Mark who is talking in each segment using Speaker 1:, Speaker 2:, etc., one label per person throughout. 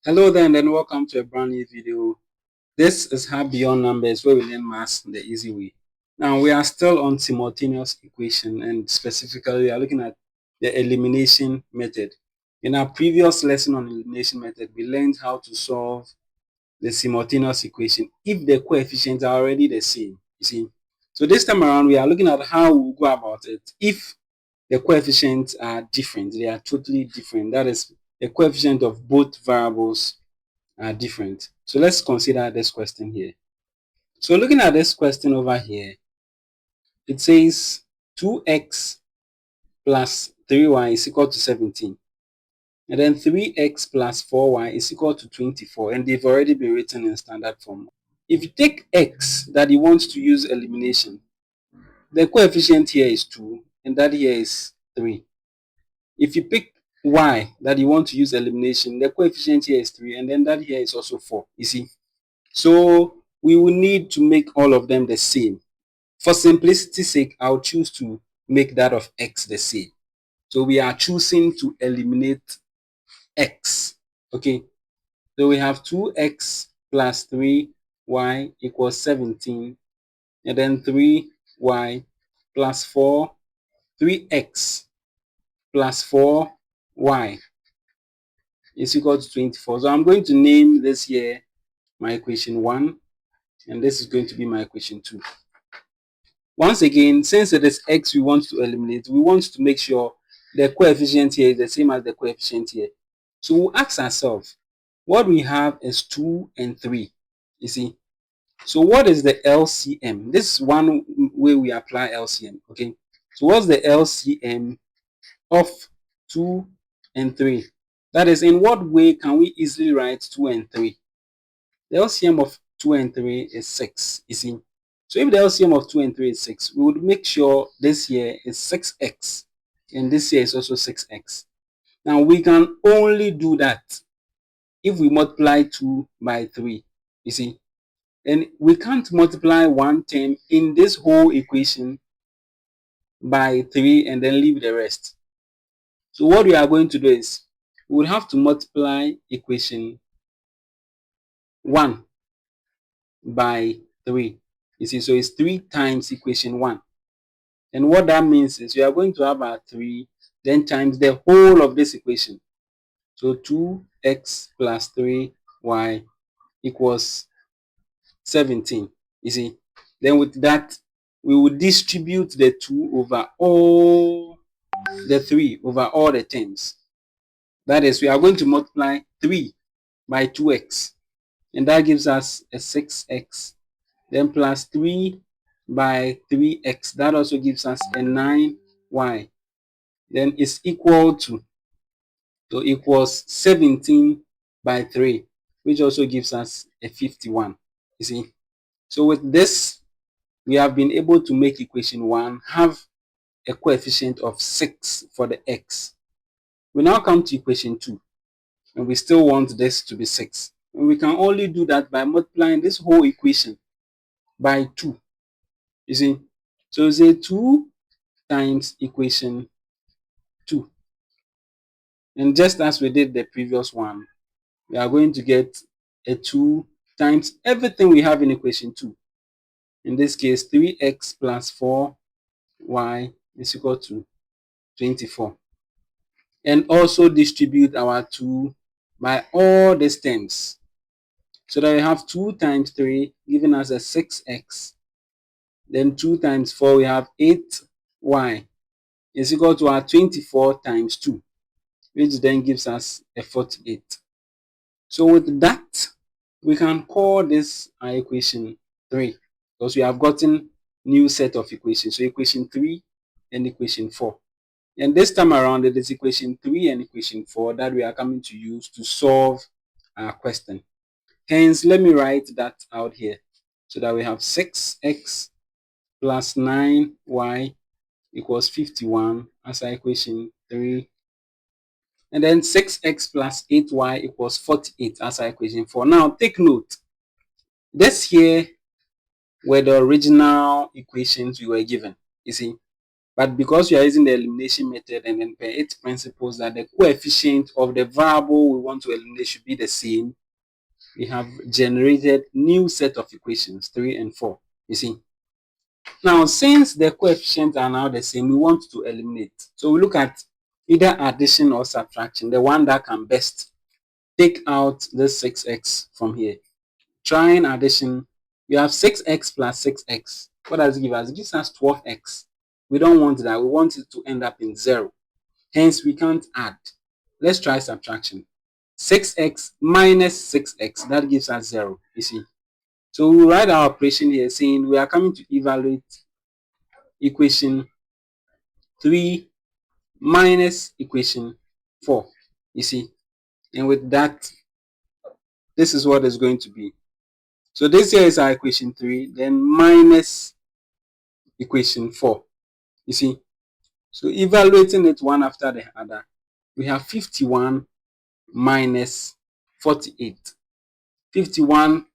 Speaker 1: Hello there, and then welcome to a brand new video. This is How Beyond Numbers, where we learn maths the easy way. Now we are still on simultaneous equation, and specifically we are looking at the elimination method. In our previous lesson on elimination method, we learned how to solve the simultaneous equation if the coefficients are already the same. You see, so this time around we are looking at how we go about it if the coefficients are different. They are totally different. That is, the coefficient of both variables are different. So let's consider this question here. So looking at this question over here, it says 2x plus 3y is equal to 17. And then 3x plus 4y is equal to 24. And they've already been written in standard form. If you take x that you want to use elimination, the coefficient here is 2 and that here is 3. If you pick y that you want to use elimination, the coefficient here is 3 and then that here is also 4. You see? So we will need to make all of them the same. For simplicity's sake, I'll choose to make that of x the same. So we are choosing to eliminate x. Okay. So we have 2x plus 3y equals 17. And then 3y plus 4, 3x plus 4y is equal to 24. So I'm going to name this here my equation 1. And this is going to be my equation 2. Once again, since it is x we want to eliminate, we want to make sure the coefficient here is the same as the coefficient here. So we'll ask ourselves, what we have is 2 and 3. You see? So what is the LCM? This is one way we apply LCM. Okay. So what's the LCM of 2 and 3? That is, in what way can we easily write 2 and 3? The LCM of 2 and 3 is 6. You see? So if the LCM of 2 and 3 is 6, we would make sure this here is 6x and this here is also 6x. Now we can only do that if we multiply 2 by 3. You see? And we can't multiply one term in this whole equation by 3 and then leave the rest. So what we are going to do is we will have to multiply equation 1 by 3. You see, so it's 3 times equation 1. And what that means is we are going to have our 3, then times the whole of this equation. So 2x plus 3y equals 17. You see, then with that, we will distribute the 2 over all the 3 over all the terms. That is, we are going to multiply 3 by 2x. And that gives us a 6x. Then plus 3 by 3x. That also gives us a 9y. Then it's equal to, so equals 17 by 3, which also gives us a 51. You see? So with this, we have been able to make equation 1 have a coefficient of 6 for the x. We now come to equation 2, and we still want this to be 6. And we can only do that by multiplying this whole equation by 2. You see? So say 2 times equation 2. And just as we did the previous one, we are going to get a 2 times everything we have in equation 2. In this case, 3x plus 4y is equal to 24. And also distribute our 2 by all these terms. So that we have 2 times 3 giving us a 6x. Then 2 times 4, we have 8y is equal to our 24 times 2, which then gives us a 48. So with that, we can call this our equation 3 because we have gotten new set of equations. So equation 3 and equation 4. And this time around, it is equation 3 and equation 4 that we are coming to use to solve our question. Hence, let me write that out here so that we have 6x plus 9y equals 51 as our equation 3. And then 6x plus 8y equals 48 as our equation 4. Now, take note. This here were the original equations we were given. You see, But because we are using the elimination method and then per its principles that the coefficient of the variable we want to eliminate should be the same, we have generated new set of equations, 3 and 4. You see. Now, since the coefficients are now the same, we want to eliminate. So we look at either addition or subtraction, the one that can best take out this 6x from here. Trying addition, we have 6x plus 6x. What does it give us? It gives us 12x. We don't want that. We want it to end up in 0. Hence, we can't add. Let's try subtraction. 6x minus 6x, that gives us 0, you see. So we write our operation here saying we are coming to evaluate equation 3 minus equation 4, you see. And with that, this is what is going to be. So this here is our equation 3, then minus equation 4, you see. So evaluating it one after the other, we have 51 minus 48. 51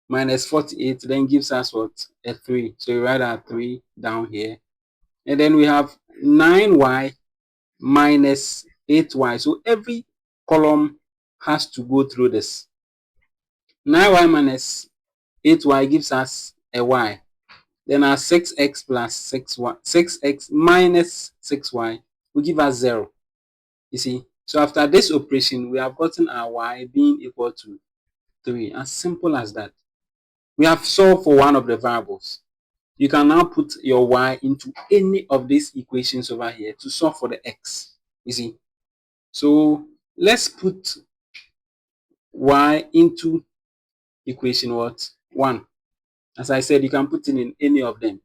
Speaker 1: minus 48 then gives us what? A 3. So we write our 3 down here. And then we have 9y minus 8y. So every column has to go through this. 9y minus 8y gives us a y. Then our 6x plus 6x minus 6y will give us 0. You see, so after this operation, we have gotten our y being equal to 3. As simple as that. We have solved for one of the variables. You can now put your y into any of these equations over here to solve for the x. You see, so let's put y into equation what? 1. As I said, you can put it in any of them.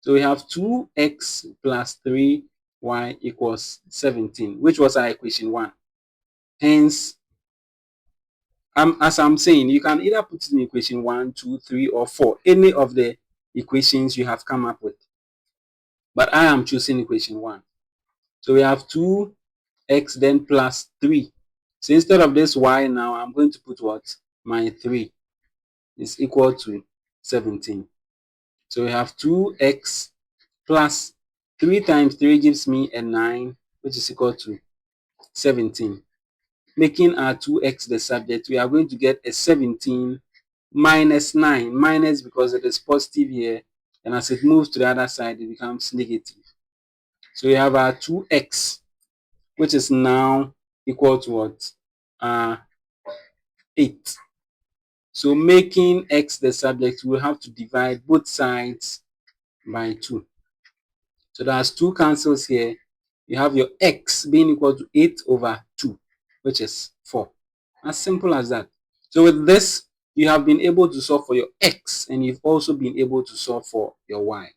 Speaker 1: So we have 2x plus 3y equals 17, which was our equation 1. Hence, as I'm saying, you can either put it in equation 1, 2, 3, or 4, any of the equations you have come up with. But I am choosing equation 1. So we have 2x then plus 3. So instead of this y now, I'm going to put what? My 3 is equal to 17. So we have 2x plus 3 times 3 gives me a 9, which is equal to 17. Making our 2x the subject, we are going to get a 17 minus 9. Minus because it is positive here, and as it moves to the other side, it becomes negative. So we have our 2x, which is now equal to what? 8. So making x the subject, we'll have to divide both sides by 2. So there's 2 cancels here. You have your x being equal to 8 over 2, which is 4. As simple as that. So with this, you have been able to solve for your x, and you've also been able to solve for your y.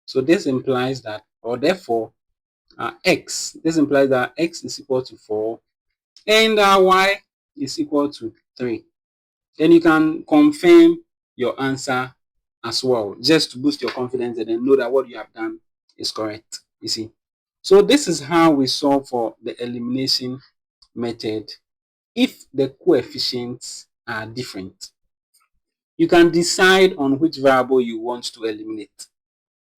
Speaker 1: So this implies that, or therefore, this implies that x is equal to 4, and y is equal to 3. Then you can confirm your answer as well, just to boost your confidence and then know that what you have done is correct, you see. So this is how we solve for the elimination method if the coefficients are different. You can decide on which variable you want to eliminate.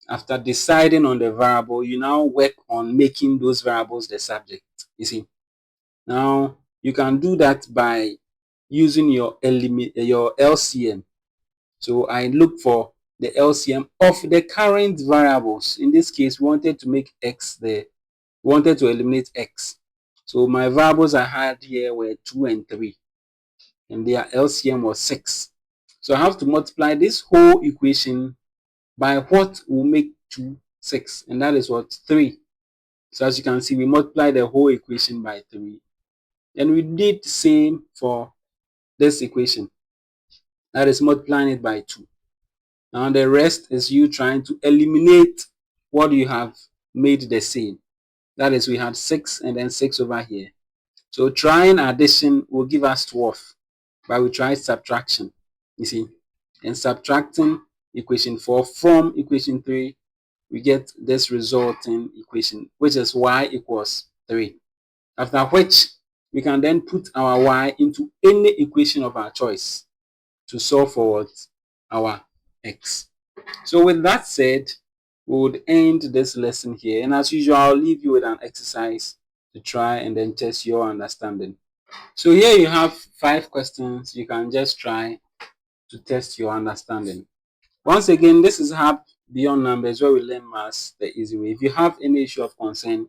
Speaker 1: After deciding on the variable, you now work on making those variables the subject, you see. Now, you can do that by using your LCM. So I look for the LCM of the current variables. In this case, we wanted to make x we wanted to eliminate x. So my variables I had here were 2 and 3, and their LCM was 6. So I have to multiply this whole equation by what will make 2 6, and that is what? 3. So as you can see, we multiply the whole equation by 3. And we did the same for this equation. That is multiplying it by 2. Now the rest is you trying to eliminate what you have made the same. That is, we had 6 and then 6 over here. So trying addition will give us 12, but we try subtraction, you see. And subtracting equation 4 from equation 3, we get this resulting equation, which is y equals 3. After which, we can then put our y into any equation of our choice to solve for our x. So with that said, we would end this lesson here. And as usual, I'll leave you with an exercise to try and then test your understanding. So here you have 5 questions. You can just try to test your understanding. Once again, this is Hub Beyond Numbers, where we learn maths the easy way. If you have any issue of concern,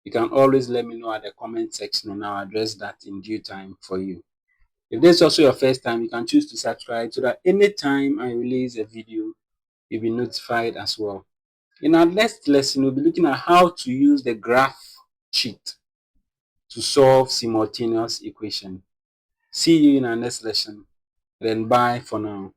Speaker 1: you can always let me know at the comment section and I'll address that in due time for you. If this is also your first time, you can choose to subscribe so that anytime I release a video, you'll be notified as well. In our next lesson, we'll be looking at how to use the graph sheet to solve simultaneous equation. See you in our next lesson. Then bye for now.